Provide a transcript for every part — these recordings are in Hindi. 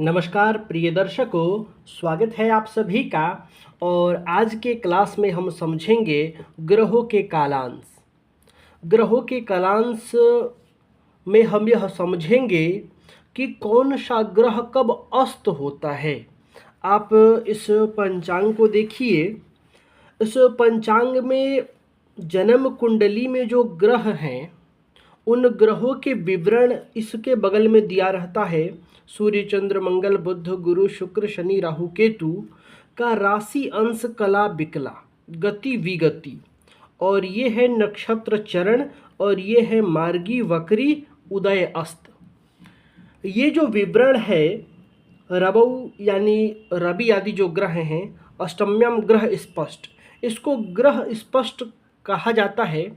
नमस्कार प्रिय दर्शकों, स्वागत है आप सभी का। और आज के क्लास में हम समझेंगे ग्रहों के कालांश। ग्रहों के कालांश में हम यह समझेंगे कि कौन सा ग्रह कब अस्त होता है। आप इस पंचांग को देखिए। इस पंचांग में जन्म कुंडली में जो ग्रह हैं उन ग्रहों के विवरण इसके बगल में दिया रहता है। सूर्य, चंद्र, मंगल, बुध, गुरु, शुक्र, शनि, राहु, केतु का राशि, अंश, कला, विकला, गति, विगति, और ये है नक्षत्र चरण, और ये है मार्गी, वक्री, उदय, अस्त। ये जो विवरण है रवौ यानी रवि आदि जो ग्रह हैं, अष्टम्यम ग्रह स्पष्ट, इसको ग्रह स्पष्ट कहा जाता है,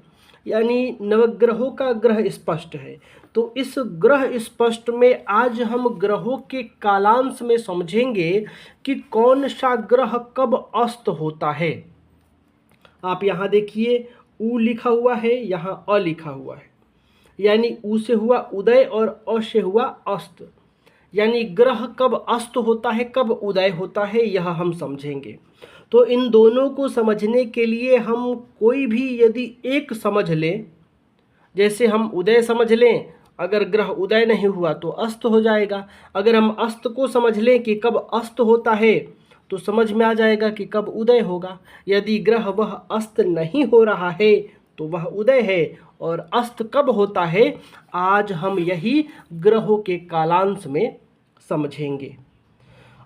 यानी नवग्रहों का ग्रह स्पष्ट है। तो इस ग्रह स्पष्ट में आज हम ग्रहों के कालांश में समझेंगे कि कौन सा ग्रह कब अस्त होता है। आप यहाँ देखिए, उ लिखा हुआ है, यहाँ अ लिखा हुआ है, यानी उ से हुआ उदय और अ से हुआ अस्त। यानी ग्रह कब अस्त होता है, कब उदय होता है, यह हम समझेंगे। तो इन दोनों को समझने के लिए हम कोई भी यदि एक समझ लें, जैसे हम उदय समझ लें, अगर ग्रह उदय नहीं हुआ तो अस्त हो जाएगा। अगर हम अस्त को समझ लें कि कब अस्त होता है तो समझ में आ जाएगा कि कब उदय होगा। यदि ग्रह वह अस्त नहीं हो रहा है तो वह उदय है, और अस्त कब होता है आज हम यही ग्रहों के कालांश में समझेंगे।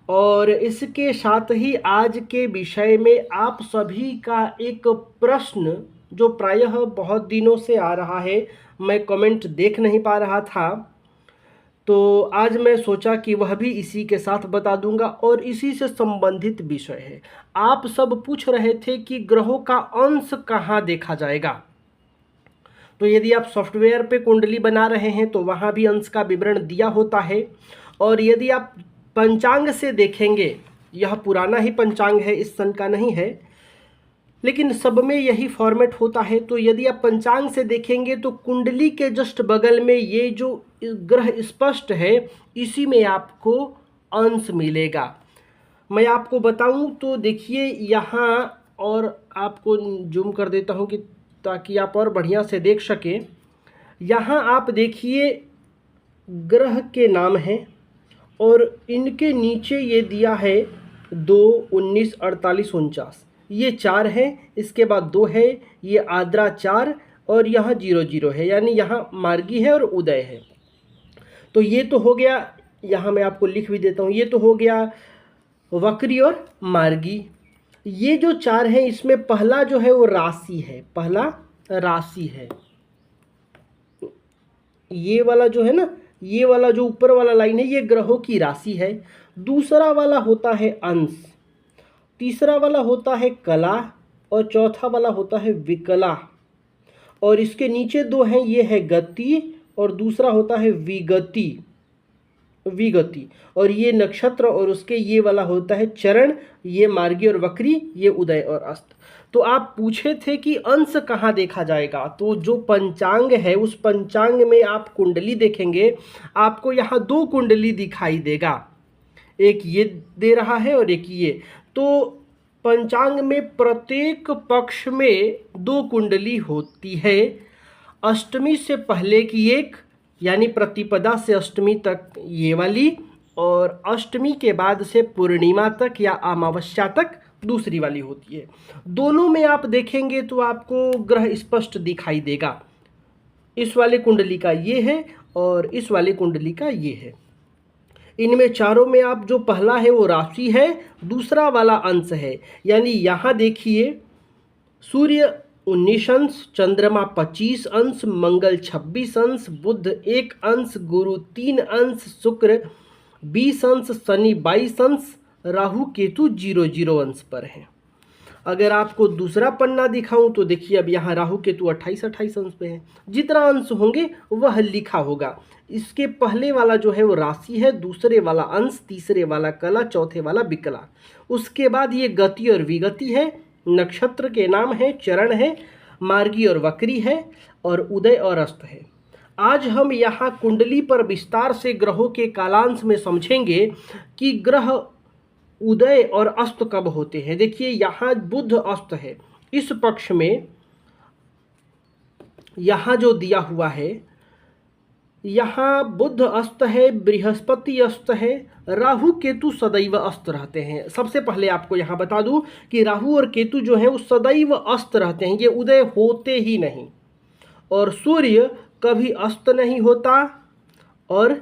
और इसके साथ ही आज के विषय में आप सभी का एक प्रश्न जो प्रायः बहुत दिनों से आ रहा है, मैं कमेंट देख नहीं पा रहा था, तो आज मैं सोचा कि वह भी इसी के साथ बता दूंगा, और इसी से संबंधित विषय है। आप सब पूछ रहे थे कि ग्रहों का अंश कहाँ देखा जाएगा। तो यदि आप सॉफ्टवेयर पे कुंडली बना रहे हैं तो वहाँ भी अंश का विवरण दिया होता है, और यदि आप पंचांग से देखेंगे, यह पुराना ही पंचांग है, इस सन का नहीं है, लेकिन सब में यही फॉर्मेट होता है। तो यदि आप पंचांग से देखेंगे तो कुंडली के जस्ट बगल में ये जो ग्रह स्पष्ट है, इसी में आपको अंश मिलेगा। मैं आपको बताऊं तो देखिए यहाँ, और आपको जूम कर देता हूं कि ताकि आप और बढ़िया से देख सकें। यहाँ आप देखिए ग्रह के नाम हैं, और इनके नीचे ये दिया है 2, 19, 48, 49, ये 4 है, इसके बाद 2 है, ये आद्रा 4, और यहाँ 00 है, यानी यहाँ मार्गी है और उदय है। तो ये तो हो गया, यहाँ मैं आपको लिख भी देता हूँ, ये तो हो गया वक्री और मार्गी। ये जो 4 हैं इसमें पहला जो है वो राशि है, पहला राशि है। ये वाला जो है ना, ये वाला जो ऊपर वाला लाइन है, ये ग्रहों की राशि है। दूसरा वाला होता है अंश, तीसरा वाला होता है कला, और चौथा वाला होता है विकला, और इसके नीचे 2 हैं, ये है गति, और दूसरा होता है विगति, विगति, और ये नक्षत्र, और उसके ये वाला होता है चरण, ये मार्गी और वक्री, ये उदय और अस्त। तो आप पूछे थे कि अंश कहाँ देखा जाएगा, तो जो पंचांग है उस पंचांग में आप कुंडली देखेंगे, आपको यहाँ 2 कुंडली दिखाई देगा, एक ये दे रहा है और एक ये। तो पंचांग में प्रत्येक पक्ष में 2 कुंडली होती है। अष्टमी से पहले की एक, यानी प्रतिपदा से अष्टमी तक ये वाली, और अष्टमी के बाद से पूर्णिमा तक या अमावस्या तक दूसरी वाली होती है। दोनों में आप देखेंगे तो आपको ग्रह स्पष्ट दिखाई देगा। इस वाले कुंडली का ये है और इस वाले कुंडली का ये है। इनमें चारों में आप जो पहला है वो राशि है, दूसरा वाला अंश है। यानी यहाँ देखिए, सूर्य 19 अंश, चंद्रमा 25 अंश, मंगल 26 अंश, बुध 1 अंश, गुरु 3 अंश, शुक्र 20 अंश, शनि 22 अंश, राहु केतु 00 अंश पर है। अगर आपको दूसरा पन्ना दिखाऊं तो देखिए, अब यहाँ राहु केतु 28 अंश पे है। जितना अंश होंगे वह लिखा होगा। इसके पहले वाला जो है वो राशि है, दूसरे वाला अंश, तीसरे वाला कला, चौथे वाला विकला। उसके बाद ये गति और विगति है, नक्षत्र के नाम है, चरण है, मार्गी और वक्री है, और उदय और अस्त है। आज हम यहाँ कुंडली पर विस्तार से ग्रहों के कालांश में समझेंगे कि ग्रह उदय और अस्त कब होते हैं। देखिए यहाँ बुध अस्त है, इस पक्ष में यहाँ जो दिया हुआ है, यहाँ बुध अस्त है, बृहस्पति अस्त है, राहु केतु सदैव अस्त रहते हैं। सबसे पहले आपको यहाँ बता दूं कि राहु और केतु जो है वो सदैव अस्त रहते हैं, ये उदय होते ही नहीं। और सूर्य कभी अस्त नहीं होता और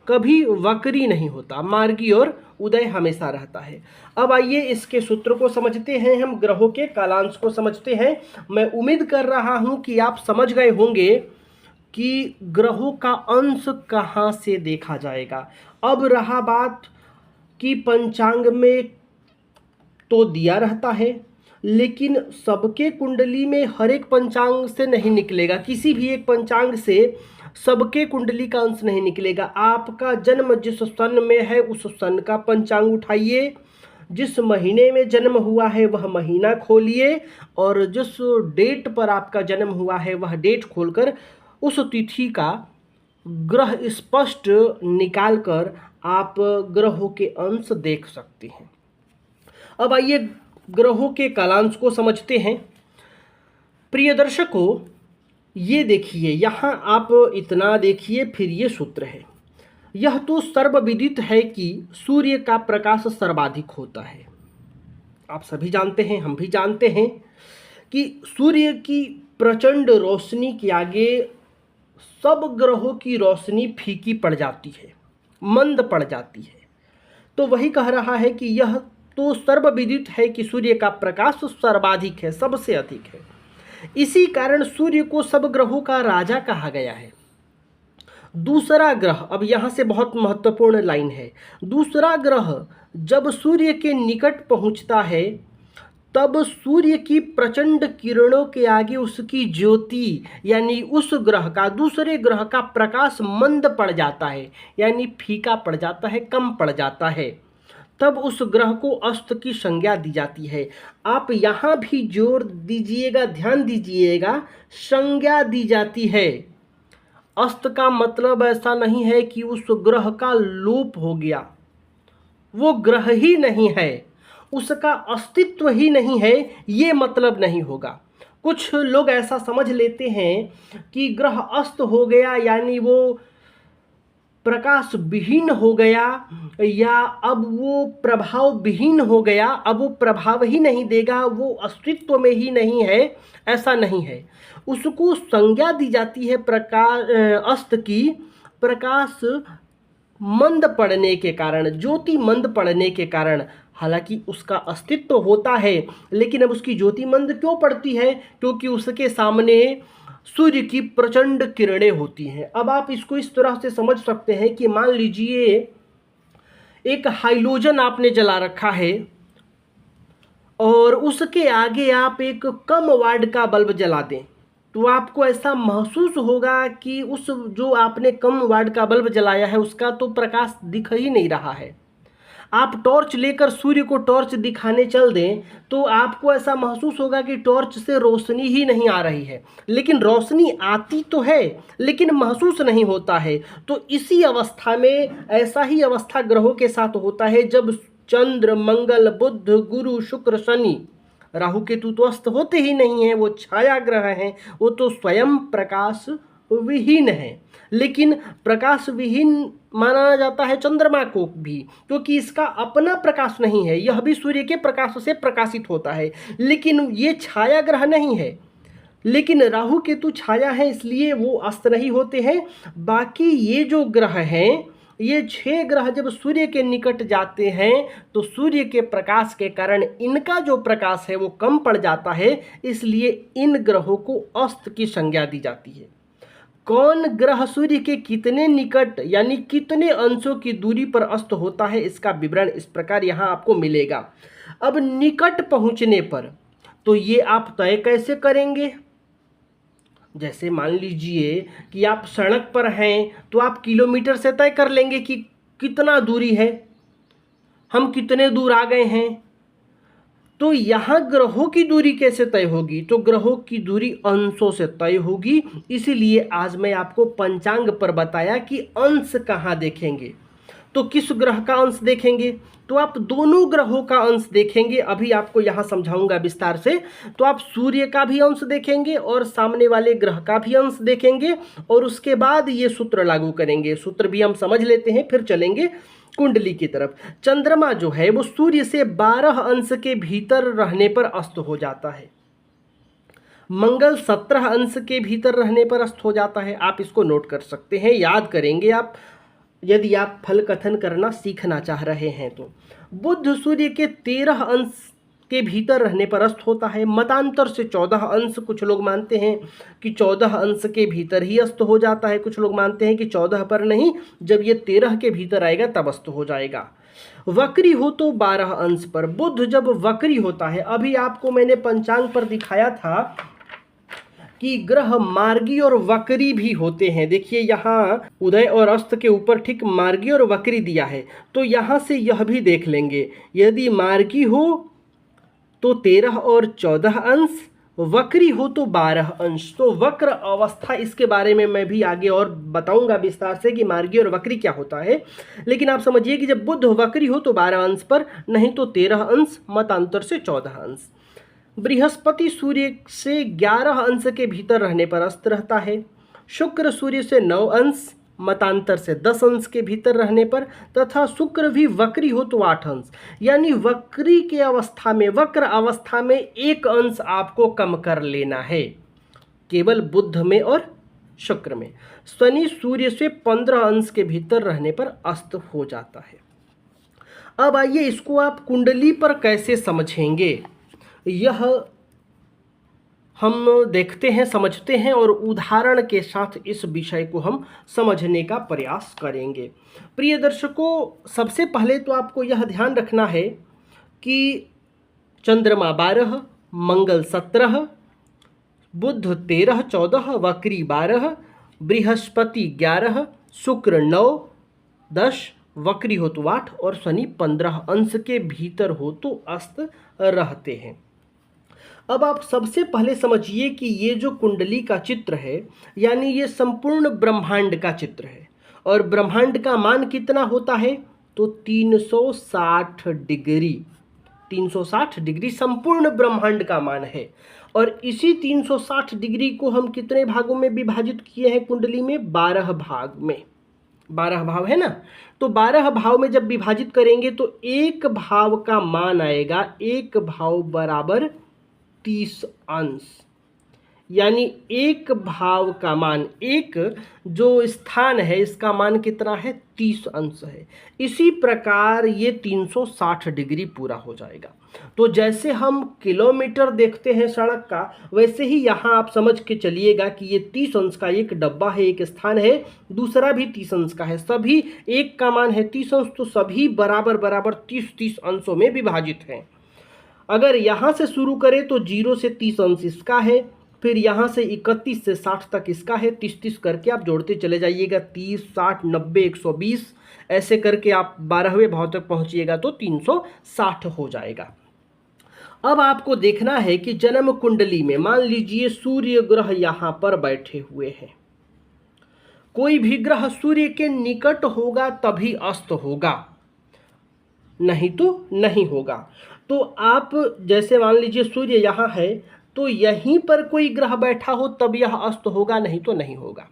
कभी वक्री नहीं होता, मार्गी और उदय हमेशा रहता है। अब आइए इसके सूत्र को समझते हैं, हम ग्रहों के कालांश को समझते हैं। मैं उम्मीद कर रहा हूं कि आप समझ गए होंगे कि ग्रहों का अंश कहाँ से देखा जाएगा। अब रहा बात कि पंचांग में तो दिया रहता है, लेकिन सबके कुंडली में हर एक पंचांग से नहीं निकलेगा, किसी भी एक पंचांग से सबके कुंडली का अंश नहीं निकलेगा। आपका जन्म जिस सन में है उस सन का पंचांग उठाइए, जिस महीने में जन्म हुआ है वह महीना खोलिए, और जिस डेट पर आपका जन्म हुआ है वह डेट खोलकर उस तिथि का ग्रह स्पष्ट निकालकर आप ग्रहों के अंश देख सकते हैं। अब आइए ग्रहों के कालांश को समझते हैं। प्रिय दर्शकों, ये देखिए यहाँ आप इतना देखिए, फिर ये सूत्र है। यह तो सर्वविदित है कि सूर्य का प्रकाश सर्वाधिक होता है। आप सभी जानते हैं, हम भी जानते हैं कि सूर्य की प्रचंड रोशनी के आगे सब ग्रहों की रोशनी फीकी पड़ जाती है, मंद पड़ जाती है। तो वही कह रहा है कि यह तो सर्वविदित है कि सूर्य का प्रकाश सर्वाधिक है, सबसे अधिक है। इसी कारण सूर्य को सब ग्रहों का राजा कहा गया है। दूसरा ग्रह, अब यहाँ से बहुत महत्वपूर्ण लाइन है, दूसरा ग्रह जब सूर्य के निकट पहुँचता है तब सूर्य की प्रचंड किरणों के आगे उसकी ज्योति यानी उस ग्रह का, दूसरे ग्रह का प्रकाश मंद पड़ जाता है, यानी फीका पड़ जाता है, कम पड़ जाता है। तब उस ग्रह को अस्त की संज्ञा दी जाती है। आप यहाँ भी जोर दीजिएगा, ध्यान दीजिएगा, संज्ञा दी जाती है। अस्त का मतलब ऐसा नहीं है कि उस ग्रह का लोप हो गया, वो ग्रह ही नहीं है, उसका अस्तित्व ही नहीं है, ये मतलब नहीं होगा। कुछ लोग ऐसा समझ लेते हैं कि ग्रह अस्त हो गया यानी वो प्रकाश विहीन हो गया, या अब वो प्रभाव विहीन हो गया, अब वो प्रभाव ही नहीं देगा, वो अस्तित्व में ही नहीं है, ऐसा नहीं है। उसको संज्ञा दी जाती है प्रकाश अस्त की, प्रकाश मंद पड़ने के कारण, ज्योति मंद पड़ने के कारण। हालांकि उसका अस्तित्व होता है, लेकिन अब उसकी ज्योति मंद क्यों पड़ती है? क्योंकि उसके सामने सूर्य की प्रचंड किरणें होती हैं। अब आप इसको इस तरह से समझ सकते हैं कि मान लीजिए एक हाइलोजन आपने जला रखा है और उसके आगे आप एक कम वाट का बल्ब जला दें, तो आपको ऐसा महसूस होगा कि उस जो आपने कम वाट का बल्ब जलाया है उसका तो प्रकाश दिख ही नहीं रहा है। आप टॉर्च लेकर सूर्य को टॉर्च दिखाने चल दें तो आपको ऐसा महसूस होगा कि टॉर्च से रोशनी ही नहीं आ रही है, लेकिन रोशनी आती तो है लेकिन महसूस नहीं होता है। तो इसी अवस्था में, ऐसा ही अवस्था ग्रहों के साथ होता है जब चंद्र, मंगल, बुध, गुरु, शुक्र, शनि, राहु केतु तो अस्त होते ही नहीं हैं, वो छाया ग्रह हैं, वो तो स्वयं प्रकाश विहीन है। लेकिन प्रकाश विहीन माना जाता है चंद्रमा को भी, क्योंकि इसका अपना प्रकाश नहीं है, यह भी सूर्य के प्रकाश से प्रकाशित होता है, लेकिन ये छाया ग्रह नहीं है। लेकिन राहु केतु छाया है, इसलिए वो अस्त नहीं होते हैं। बाकी ये जो ग्रह हैं, ये 6 ग्रह जब सूर्य के निकट जाते हैं तो सूर्य के प्रकाश के कारण इनका जो प्रकाश है वो कम पड़ जाता है, इसलिए इन ग्रहों को अस्त की संज्ञा दी जाती है। कौन ग्रह सूर्य के कितने निकट यानी कितने अंशों की दूरी पर अस्त होता है, इसका विवरण इस प्रकार यहाँ आपको मिलेगा। अब निकट पहुँचने पर तो ये आप तय कैसे करेंगे? जैसे मान लीजिए कि आप सड़क पर हैं तो आप किलोमीटर से तय कर लेंगे कि कितना दूरी है, हम कितने दूर आ गए हैं। तो यहाँ ग्रहों की दूरी कैसे तय होगी? तो ग्रहों की दूरी अंशों से तय होगी। इसीलिए आज मैं आपको पंचांग पर बताया कि अंश कहाँ देखेंगे। तो किस ग्रह का अंश देखेंगे? तो आप दोनों ग्रहों का अंश देखेंगे। अभी आपको यहाँ समझाऊंगा विस्तार से। तो आप सूर्य का भी अंश देखेंगे और सामने वाले ग्रह का भी अंश देखेंगे और उसके बाद ये सूत्र लागू करेंगे। सूत्र भी हम समझ लेते हैं, फिर चलेंगे कुंडली की तरफ। चंद्रमा जो है वो सूर्य से 12 अंश के भीतर रहने पर अस्त हो जाता है। मंगल 17 अंश के भीतर रहने पर अस्त हो जाता है। आप इसको नोट कर सकते हैं, याद करेंगे आप, यदि आप फल कथन करना सीखना चाह रहे हैं तो। बुध सूर्य के 13 अंश के भीतर रहने पर अस्त होता है। मतांतर से 14 अंश, कुछ लोग मानते हैं कि 14 अंश के भीतर ही अस्त हो जाता है, कुछ लोग मानते हैं कि 14 पर नहीं, जब ये 13 के भीतर आएगा तब अस्त हो जाएगा। वक्री हो तो 12 अंश पर। बुध जब वक्री होता है, अभी आपको मैंने पंचांग पर दिखाया था कि ग्रह मार्गी और वक्री भी होते हैं। देखिए यहाँ उदय और अस्त के ऊपर ठीक मार्गी और वक्री दिया है, तो यहाँ से यह भी देख लेंगे। यदि मार्गी हो तो 13 और 14 अंश, वक्री हो तो 12 अंश। तो वक्र अवस्था, इसके बारे में मैं भी आगे और बताऊंगा विस्तार से कि मार्गी और वक्री क्या होता है। लेकिन आप समझिए कि जब बुध वक्री हो तो 12 अंश पर, नहीं तो 13 अंश, मतांतर से 14 अंश। बृहस्पति सूर्य से 11 अंश के भीतर रहने पर अस्त रहता है। शुक्र सूर्य से 9 अंश, मतांतर से 10 अंश के भीतर रहने पर, तथा शुक्र भी वक्री हो तो 8 अंश। यानी वक्री के अवस्था में, वक्र अवस्था में 1 अंश आपको कम कर लेना है, केवल बुध में और शुक्र में। शनि सूर्य से 15 अंश के भीतर रहने पर अस्त हो जाता है। अब आइए इसको आप कुंडली पर कैसे समझेंगे, यह हम देखते हैं, समझते हैं और उदाहरण के साथ इस विषय को हम समझने का प्रयास करेंगे। प्रिय दर्शकों, सबसे पहले तो आपको यह ध्यान रखना है कि चंद्रमा 12, मंगल 17, बुध 13, 14, वक्री 12, बृहस्पति 11, शुक्र 9, 10, वक्री हो तो 8 और शनि 15 अंश के भीतर हो तो अस्त रहते हैं। अब आप सबसे पहले समझिए कि ये जो कुंडली का चित्र है, यानी ये संपूर्ण ब्रह्मांड का चित्र है। और ब्रह्मांड का मान कितना होता है? तो 360 डिग्री। 360 डिग्री संपूर्ण ब्रह्मांड का मान है। और इसी 360 डिग्री को हम कितने भागों में विभाजित किए हैं कुंडली में? 12 भाग में। 12 भाव है ना, तो 12 भाव में जब विभाजित करेंगे तो एक भाव का मान आएगा, एक भाव बराबर 30 अंश। यानी एक भाव का मान, एक जो स्थान है इसका मान कितना है? 30 अंश है। इसी प्रकार ये 360 डिग्री पूरा हो जाएगा। तो जैसे हम किलोमीटर देखते हैं सड़क का, वैसे ही यहाँ आप समझ के चलिएगा कि ये 30 अंश का एक डब्बा है, एक स्थान है, दूसरा भी 30 अंश का है। सभी एक का मान है 30 अंश, तो सभी बराबर बराबर 30-30 अंशों में विभाजित हैं। अगर यहाँ से शुरू करें तो 0 से 30 अंश इसका है, फिर यहाँ से 31 से 60 तक इसका है। 30-30 करके आप जोड़ते चले जाइएगा, 30, 60, 90, 120, ऐसे करके आप 12वें भाव तक पहुँचिएगा तो 360 हो जाएगा। अब आपको देखना है कि जन्म कुंडली में मान लीजिए सूर्य ग्रह यहाँ पर बैठे हुए हैं। कोई भी ग्रह सूर्य के निकट होगा तभी अस्त होगा, नहीं तो नहीं होगा। तो आप जैसे मान लीजिए सूर्य यहाँ है, तो यहीं पर कोई ग्रह बैठा हो तब यह अस्त होगा, नहीं तो नहीं होगा।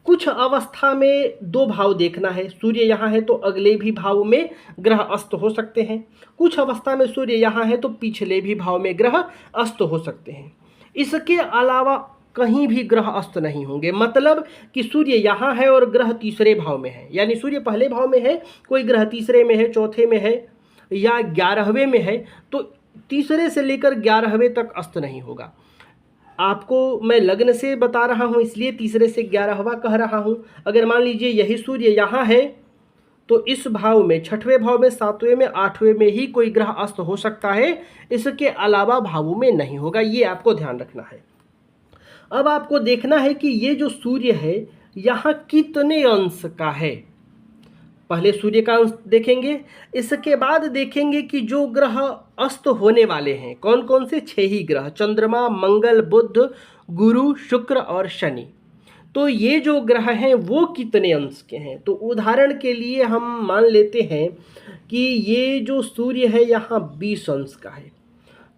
कुछ अवस्था में 2 भाव देखना है। सूर्य यहाँ है तो अगले भी भाव में ग्रह अस्त हो सकते हैं। कुछ अवस्था में सूर्य यहाँ है तो पिछले भी भाव में ग्रह अस्त हो सकते हैं। इसके अलावा कहीं भी ग्रह अस्त नहीं होंगे। मतलब कि सूर्य यहाँ है और ग्रह तीसरे भाव में है, यानी सूर्य पहले भाव में है, कोई ग्रह तीसरे में है, चौथे में है या 11वें में है, तो तीसरे से लेकर 11वें तक अस्त नहीं होगा। आपको मैं लग्न से बता रहा हूँ, इसलिए तीसरे से 11वां कह रहा हूँ। अगर मान लीजिए यही सूर्य यहाँ है तो इस भाव में, 6वें भाव में, 7वें में, 8वें में ही कोई ग्रह अस्त हो सकता है, इसके अलावा भावों में नहीं होगा। ये आपको ध्यान रखना है। अब आपको देखना है कि ये जो सूर्य है यहाँ कितने अंश का है। पहले सूर्य का अंश देखेंगे, इसके बाद देखेंगे कि जो ग्रह अस्त होने वाले हैं कौन कौन से, 6 ही ग्रह, चंद्रमा, मंगल, बुध, गुरु, शुक्र और शनि। तो ये जो ग्रह हैं वो कितने अंश के हैं। तो उदाहरण के लिए हम मान लेते हैं कि ये जो सूर्य है यहाँ 20 अंश का है।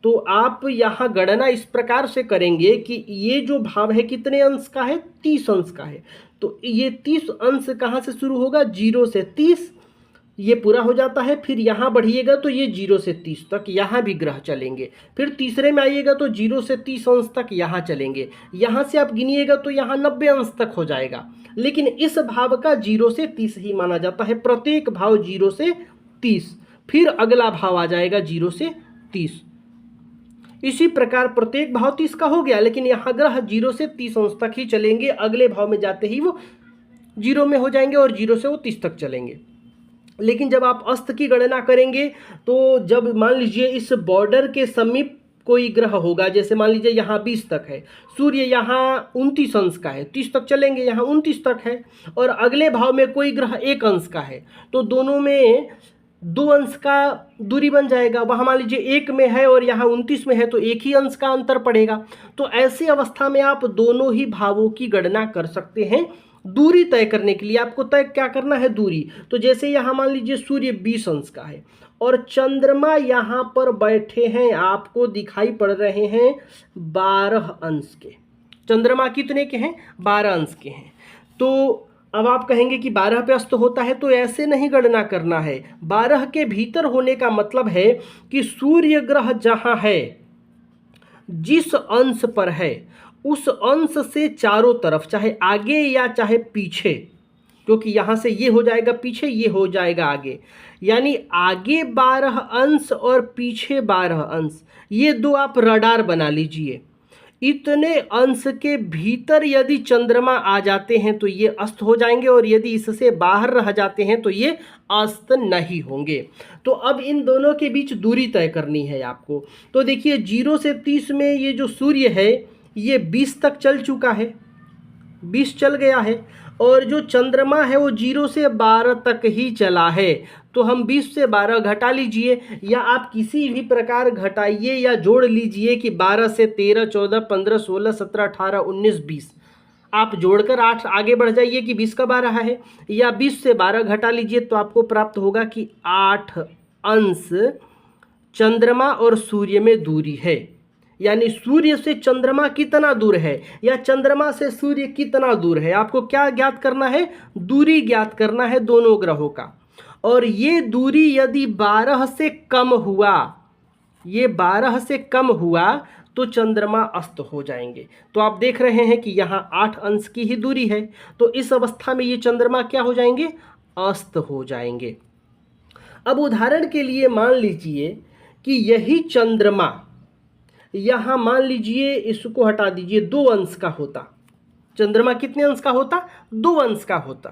तो आप यहाँ गणना इस प्रकार से करेंगे कि ये जो भाव है कितने अंश का है, 30 अंश का है। तो ये 30 अंश कहाँ से शुरू होगा, 0 से 30, ये पूरा हो जाता है। फिर यहाँ बढ़िएगा तो ये 0 से 30 तक यहाँ भी ग्रह चलेंगे। फिर तीसरे में आइएगा तो 0 से 30 अंश तक यहाँ चलेंगे। यहाँ से आप गिनिएगा तो यहाँ 90 अंश तक हो जाएगा। लेकिन इस भाव का 0 से 30 ही माना जाता है, प्रत्येक भाव 0 से 30। फिर अगला भाव आ जाएगा 0 से 30। इसी प्रकार प्रत्येक भाव 30 का हो गया, लेकिन यहाँ ग्रह 0 से 30 अंश तक ही चलेंगे। अगले भाव में जाते ही वो 0 में हो जाएंगे और 0 से वो 30 तक चलेंगे। लेकिन जब आप अस्त की गणना करेंगे तो जब मान लीजिए इस बॉर्डर के समीप कोई ग्रह होगा, जैसे मान लीजिए यहाँ 20 तक है, सूर्य यहाँ 29 अंश का है, 30 तक चलेंगे, यहाँ 29 तक है, और अगले भाव में कोई ग्रह 1 अंश का है, तो दोनों में 2 अंश का दूरी बन जाएगा। वहाँ मान लीजिए 1 में है और यहाँ 29 में है, तो 1 ही अंश का अंतर पड़ेगा। तो ऐसी अवस्था में आप दोनों ही भावों की गणना कर सकते हैं। दूरी तय करने के लिए आपको तय क्या करना है, दूरी। तो जैसे यहाँ मान लीजिए सूर्य 20 अंश का है और चंद्रमा यहाँ पर बैठे हैं, आपको दिखाई पड़ रहे हैं 12 अंश के। चंद्रमा कितने के हैं, 12 अंश के हैं। तो अब आप कहेंगे कि 12 पे अस्त होता है, तो ऐसे नहीं गणना करना है। 12 के भीतर होने का मतलब है कि सूर्य ग्रह जहाँ है, जिस अंश पर है, उस अंश से चारों तरफ, चाहे आगे या चाहे पीछे, क्योंकि यहाँ से ये हो जाएगा पीछे, ये हो जाएगा आगे, यानी आगे 12 अंश और पीछे 12 अंश, ये दो आप रडार बना लीजिए। इतने अंश के भीतर यदि चंद्रमा आ जाते हैं तो ये अस्त हो जाएंगे, और यदि इससे बाहर रह जाते हैं तो ये अस्त नहीं होंगे। तो अब इन दोनों के बीच दूरी तय करनी है आपको। तो देखिए 0 से 30 में ये जो सूर्य है ये 20 तक चल चुका है, 20 चल गया है, और जो चंद्रमा है वो 0 से 12 तक ही चला है। तो हम 20 से 12 घटा लीजिए, या आप किसी भी प्रकार घटाइए या जोड़ लीजिए कि 12 से 13, 14, 15, 16, 17, 18, 19, 20, आप जोड़कर 8 आगे बढ़ जाइए कि 20 कब आ रहा है, या 20 से 12 घटा लीजिए तो आपको प्राप्त होगा कि 8 अंश चंद्रमा और सूर्य में दूरी है। यानी सूर्य से चंद्रमा कितना दूर है या चंद्रमा से सूर्य कितना दूर है, आपको क्या ज्ञात करना है, दूरी ज्ञात करना है दोनों ग्रहों का। और ये दूरी यदि 12 से कम हुआ, ये 12 से कम हुआ तो चंद्रमा अस्त हो जाएंगे। तो आप देख रहे हैं कि यहाँ 8 अंश की ही दूरी है, तो इस अवस्था में ये चंद्रमा क्या हो जाएंगे, अस्त हो जाएंगे। अब उदाहरण के लिए मान लीजिए कि यही चंद्रमा यहाँ मान लीजिए, इसको हटा दीजिए, 2 अंश का होता। चंद्रमा कितने अंश का होता, 2 अंश का होता,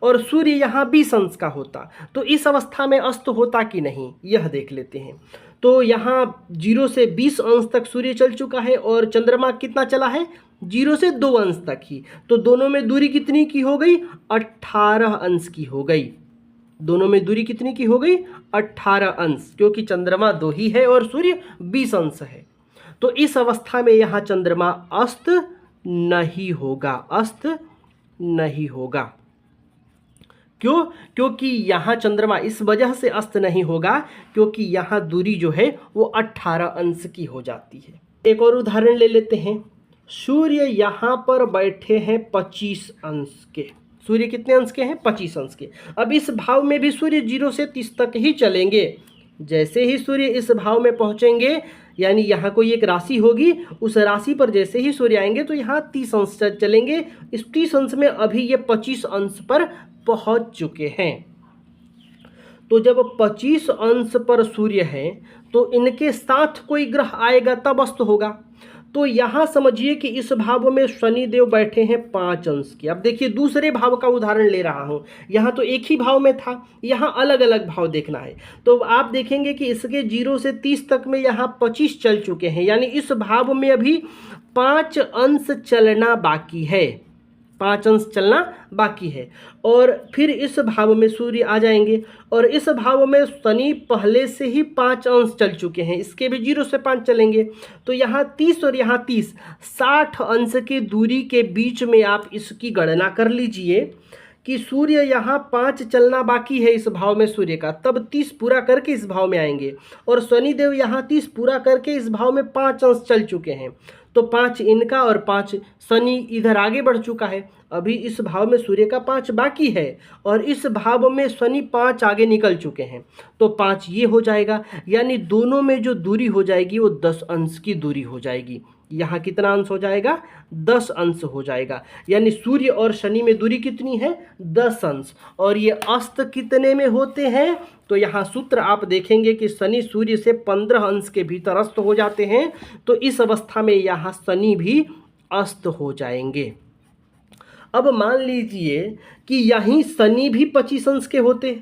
और सूर्य यहाँ 20 अंश का होता। तो इस अवस्था में अस्त होता कि नहीं, यह देख लेते हैं। तो यहाँ 0 से 20 अंश तक सूर्य चल चुका है और चंद्रमा कितना चला है, 0 से 2 अंश तक ही। तो दोनों में दूरी कितनी की हो गई, 18 अंश की हो गई। दोनों में दूरी कितनी की हो गई, 18 अंश, क्योंकि चंद्रमा 2 ही है और सूर्य 20 अंश है। तो इस अवस्था में यहाँ चंद्रमा अस्त नहीं होगा, अस्त नहीं होगा। क्यों, क्योंकि यहाँ चंद्रमा इस वजह से अस्त नहीं होगा क्योंकि यहाँ दूरी जो है वो 18 अंश की हो जाती है। एक और उदाहरण ले लेते हैं। सूर्य यहाँ पर बैठे हैं 25 अंश के। सूर्य कितने अंश के हैं, 25 अंश के। अब इस भाव में भी सूर्य 0 से 30 तक ही चलेंगे। जैसे ही सूर्य इस भाव में पहुँचेंगे, यानी यहाँ कोई एक राशि होगी, उस राशि पर जैसे ही सूर्य आएंगे तो यहाँ 30 अंश चलेंगे। इस 30 अंश में अभी ये 25 अंश पर पहुँच चुके हैं। तो जब 25 अंश पर सूर्य है तो इनके साथ कोई ग्रह आएगा तब अस्त होगा। तो यहाँ समझिए कि इस भाव में शनिदेव बैठे हैं 5 अंश के। अब देखिए दूसरे भाव का उदाहरण ले रहा हूँ, यहाँ तो एक ही भाव में था, यहाँ अलग अलग भाव देखना है। तो आप देखेंगे कि इसके 0 से 30 तक में यहाँ 25 चल चुके हैं, यानी इस भाव में अभी 5 अंश चलना बाकी है। 5 अंश चलना बाकी है। और फिर इस भाव में सूर्य आ जाएंगे और इस भाव में शनि पहले से ही 5 अंश चल चुके हैं, इसके भी 0 से 5 चलेंगे। तो यहाँ 30 और यहाँ 30, 60 अंश की दूरी के बीच में आप इसकी गणना कर लीजिए कि सूर्य यहाँ 5 चलना बाकी है इस भाव में सूर्य का, तब 30 पूरा करके इस भाव में आएंगे और शनिदेव यहाँ 30 पूरा करके इस भाव में 5 अंश चल चुके हैं। तो 5 इनका और 5 शनि इधर आगे बढ़ चुका है। अभी इस भाव में सूर्य का 5 बाकी है और इस भाव में शनि 5 आगे निकल चुके हैं, तो 5 ये हो जाएगा। यानी दोनों में जो दूरी हो जाएगी वो 10 अंश की दूरी हो जाएगी। यहाँ कितना अंश हो जाएगा? 10 अंश हो जाएगा। यानी सूर्य और शनि में दूरी कितनी है? 10 अंश। और ये अस्त कितने में होते हैं? तो यहाँ सूत्र आप देखेंगे कि शनि सूर्य से 15 अंश के भीतर अस्त हो जाते हैं, तो इस अवस्था में यहाँ शनि भी अस्त हो जाएंगे। अब मान लीजिए कि यहीं शनि भी 25 अंश के होते,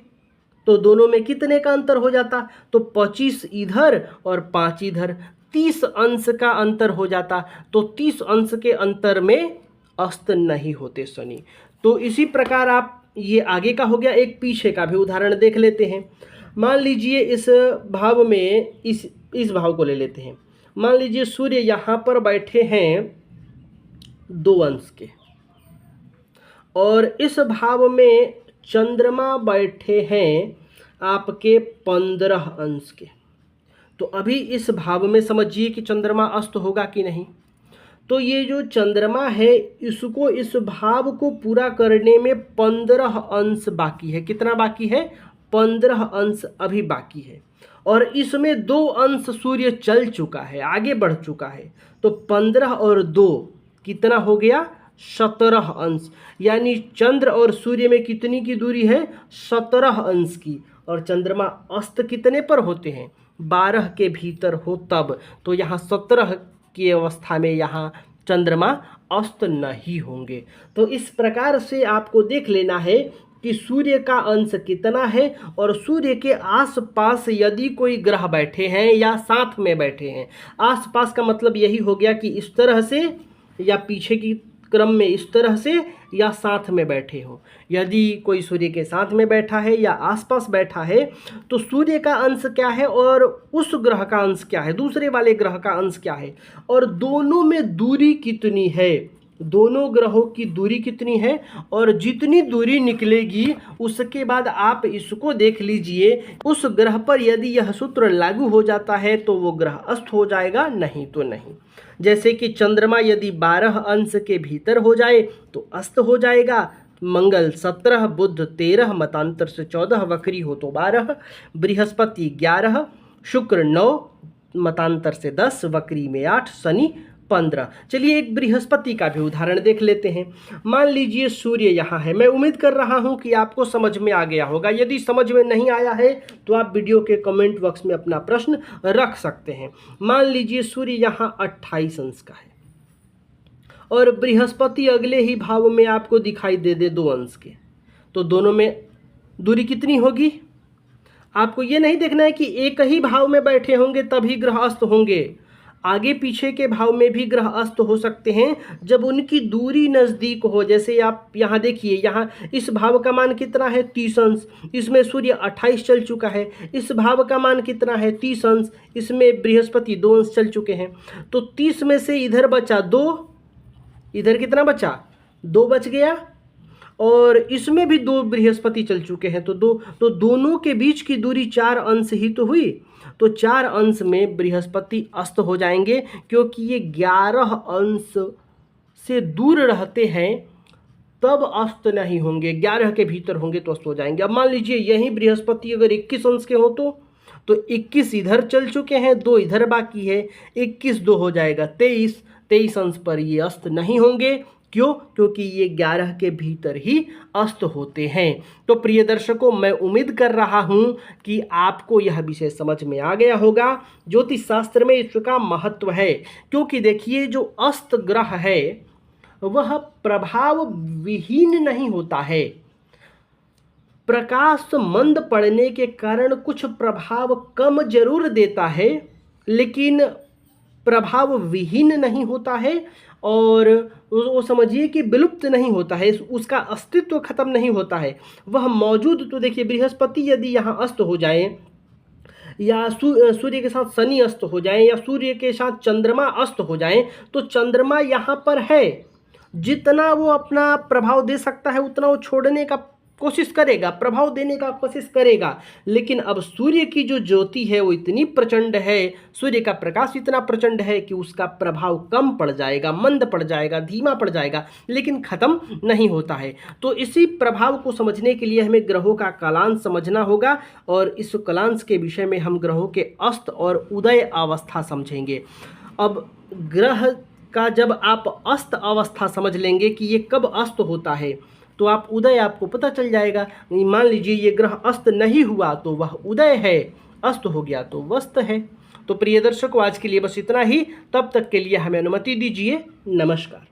तो दोनों में कितने का अंतर हो जाता? तो 25 इधर और 5 इधर, 30 अंश का अंतर हो जाता। तो 30 अंश के अंतर में अस्त नहीं होते शनि। तो इसी प्रकार आप, ये आगे का हो गया, एक पीछे का भी उदाहरण देख लेते हैं। मान लीजिए इस भाव में इस भाव को ले लेते हैं। मान लीजिए सूर्य यहाँ पर बैठे हैं 2 अंश के और इस भाव में चंद्रमा बैठे हैं आपके 15 अंश के। तो अभी इस भाव में समझिए कि चंद्रमा अस्त होगा कि नहीं। तो ये जो चंद्रमा है इसको, इस भाव को पूरा करने में 15 अंश बाकी है। कितना बाकी है? 15 अंश अभी बाकी है और इसमें 2 अंश सूर्य चल चुका है, आगे बढ़ चुका है। तो 15 और 2 कितना हो गया? 17 अंश। यानी चंद्र और सूर्य में कितनी की दूरी है? 17 अंश की। और चंद्रमा अस्त कितने पर होते हैं? 12 के भीतर हो तब। तो यहाँ 17 की अवस्था में यहाँ चंद्रमा अस्त नहीं होंगे। तो इस प्रकार से आपको देख लेना है कि सूर्य का अंश कितना है और सूर्य के आसपास यदि कोई ग्रह बैठे हैं या साथ में बैठे हैं। आसपास का मतलब यही हो गया कि इस तरह से या पीछे की क्रम में इस तरह से या साथ में बैठे हो। यदि कोई सूर्य के साथ में बैठा है या आसपास बैठा है तो सूर्य का अंश क्या है और उस ग्रह का अंश क्या है, दूसरे वाले ग्रह का अंश क्या है, और दोनों में दूरी कितनी है, दोनों ग्रहों की दूरी कितनी है। और जितनी दूरी निकलेगी उसके बाद आप इसको देख लीजिए, उस ग्रह पर यदि यह सूत्र लागू हो जाता है तो वो ग्रह अस्त हो जाएगा, नहीं तो नहीं। जैसे कि चंद्रमा यदि 12 अंश के भीतर हो जाए तो अस्त हो जाएगा। मंगल 17, बुध 13, मतांतर से 14, वक्री हो तो 12, बृहस्पति 11, शुक्र 9, मतांतर से 10, वक्री में 8, शनि 15। चलिए एक बृहस्पति का भी उदाहरण देख लेते हैं। मान लीजिए सूर्य यहाँ है। मैं उम्मीद कर रहा हूँ कि आपको समझ में आ गया होगा। यदि समझ में नहीं आया है तो आप वीडियो के कमेंट बॉक्स में अपना प्रश्न रख सकते हैं। मान लीजिए सूर्य यहाँ 28 अंश का है और बृहस्पति अगले ही भाव में आपको दिखाई दे 2 अंश के, तो दोनों में दूरी कितनी होगी? आपको ये नहीं देखना है कि एक ही भाव में बैठे होंगे तभी ग्रह अस्त होंगे। आगे पीछे के भाव में भी ग्रह अस्त हो सकते हैं जब उनकी दूरी नज़दीक हो। जैसे आप यहाँ देखिए, यहाँ इस भाव का मान कितना है? 30 अंश। इसमें सूर्य 28 चल चुका है। इस भाव का मान कितना है? 30 अंश। इसमें बृहस्पति 2 अंश चल चुके हैं। तो 30 में से इधर बचा 2, इधर कितना बचा? 2 बच गया और इसमें भी 2 बृहस्पति चल चुके हैं। तो दोनों के बीच की दूरी 4 अंश ही तो हुई। तो 4 अंश में बृहस्पति अस्त हो जाएंगे, क्योंकि ये 11 अंश से दूर रहते हैं तब अस्त नहीं होंगे। 11 के भीतर होंगे तो अस्त हो जाएंगे। अब मान लीजिए यही बृहस्पति अगर 21 अंश के हो तो 21 इधर चल चुके हैं, 2 इधर बाकी है, 21 2 हो जाएगा 23 अंश पर ये अस्त नहीं होंगे। क्यों? क्योंकि ये 11 के भीतर ही अस्त होते हैं। तो प्रिय दर्शकों, मैं उम्मीद कर रहा हूँ कि आपको यह विषय समझ में आ गया होगा। ज्योतिष शास्त्र में इसका महत्व है, क्योंकि देखिए जो अस्त ग्रह है वह प्रभाव विहीन नहीं होता है। प्रकाश मंद पड़ने के कारण कुछ प्रभाव कम जरूर देता है, लेकिन प्रभाव विहीन नहीं होता है और वो समझिए कि विलुप्त नहीं होता है, उसका अस्तित्व खत्म नहीं होता है, वह मौजूद। तो देखिए बृहस्पति यदि यहाँ अस्त हो जाए या सूर्य के साथ शनि अस्त हो जाए या सूर्य के साथ चंद्रमा अस्त हो जाए, तो चंद्रमा यहाँ पर है, जितना वो अपना प्रभाव दे सकता है उतना वो छोड़ने का कोशिश करेगा, प्रभाव देने का कोशिश करेगा। लेकिन अब सूर्य की जो ज्योति है वो इतनी प्रचंड है, सूर्य का प्रकाश इतना प्रचंड है कि उसका प्रभाव कम पड़ जाएगा, मंद पड़ जाएगा, धीमा पड़ जाएगा, लेकिन खत्म नहीं होता है। तो इसी प्रभाव को समझने के लिए हमें ग्रहों का कालांश समझना होगा और इस कालांश के विषय में हम ग्रहों के अस्त और उदय अवस्था समझेंगे। अब ग्रह का जब आप अस्त अवस्था समझ लेंगे कि ये कब अस्त होता है, तो आप उदय आपको पता चल जाएगा। मान लीजिए ये ग्रह अस्त नहीं हुआ तो वह उदय है, अस्त हो गया तो वस्त है। तो प्रिय दर्शकों, आज के लिए बस इतना ही। तब तक के लिए हमें अनुमति दीजिए। नमस्कार।